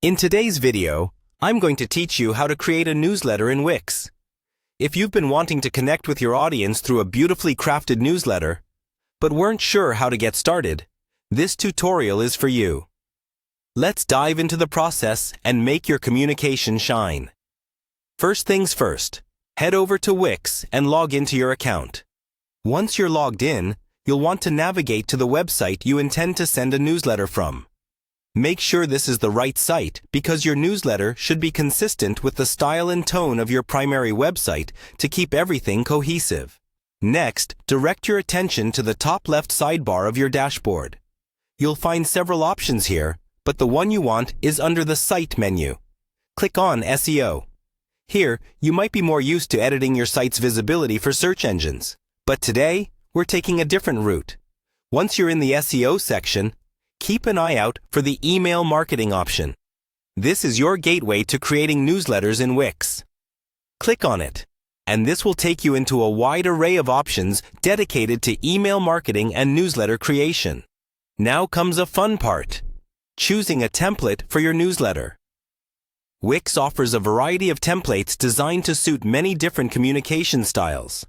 In today's video, I'm going to teach you how to create a newsletter in Wix. If you've been wanting to connect with your audience through a beautifully crafted newsletter, but weren't sure how to get started, this tutorial is for you. Let's dive into the process and make your communication shine. First things first, head over to Wix and log into your account. Once you're logged in, you'll want to navigate to the website you intend to send a newsletter from. Make sure this is the right site because your newsletter should be consistent with the style and tone of your primary website to keep everything cohesive. Next, direct your attention to the top left sidebar of your dashboard. You'll find several options here, but the one you want is under the Site menu. Click on SEO. Here, you might be more used to editing your site's visibility for search engines, but today, we're taking a different route. Once you're in the SEO section, keep an eye out for the email marketing option. This is your gateway to creating newsletters in Wix. Click on it, and this will take you into a wide array of options dedicated to email marketing and newsletter creation. Now comes a fun part: choosing a template for your newsletter. Wix offers a variety of templates designed to suit many different communication styles.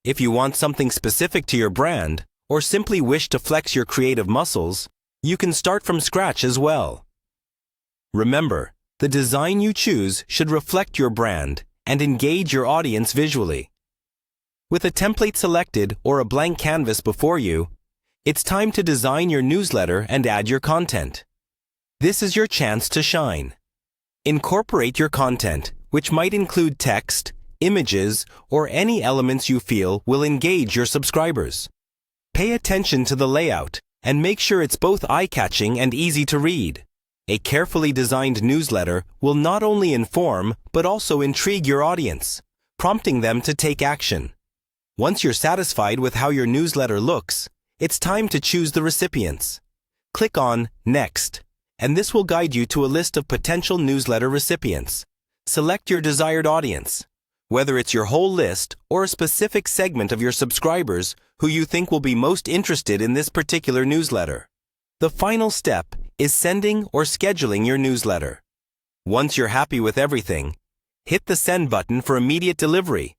If you want something specific to your brand, or simply wish to flex your creative muscles, you can start from scratch as well. Remember, the design you choose should reflect your brand and engage your audience visually. With a template selected or a blank canvas before you, it's time to design your newsletter and add your content. This is your chance to shine. Incorporate your content, which might include text, images, or any elements you feel will engage your subscribers. Pay attention to the layout and make sure it's both eye-catching and easy to read. A carefully designed newsletter will not only inform but also intrigue your audience, prompting them to take action. Once you're satisfied with how your newsletter looks, it's time to choose the recipients. Click on Next, and this will guide you to a list of potential newsletter recipients. Select your desired audience, whether it's your whole list or a specific segment of your subscribers who you think will be most interested in this particular newsletter. The final step is sending or scheduling your newsletter. Once you're happy with everything, hit the send button for immediate delivery,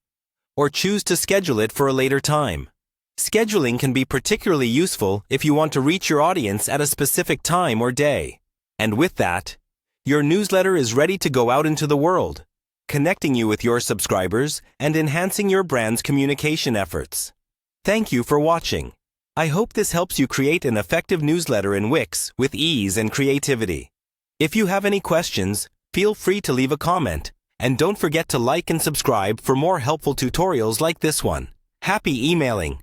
or choose to schedule it for a later time. Scheduling can be particularly useful if you want to reach your audience at a specific time or day. And with that, your newsletter is ready to go out into the world, connecting you with your subscribers and enhancing your brand's communication efforts. Thank you for watching. I hope this helps you create an effective newsletter in Wix with ease and creativity. If you have any questions, feel free to leave a comment, and don't forget to like and subscribe for more helpful tutorials like this one. Happy emailing!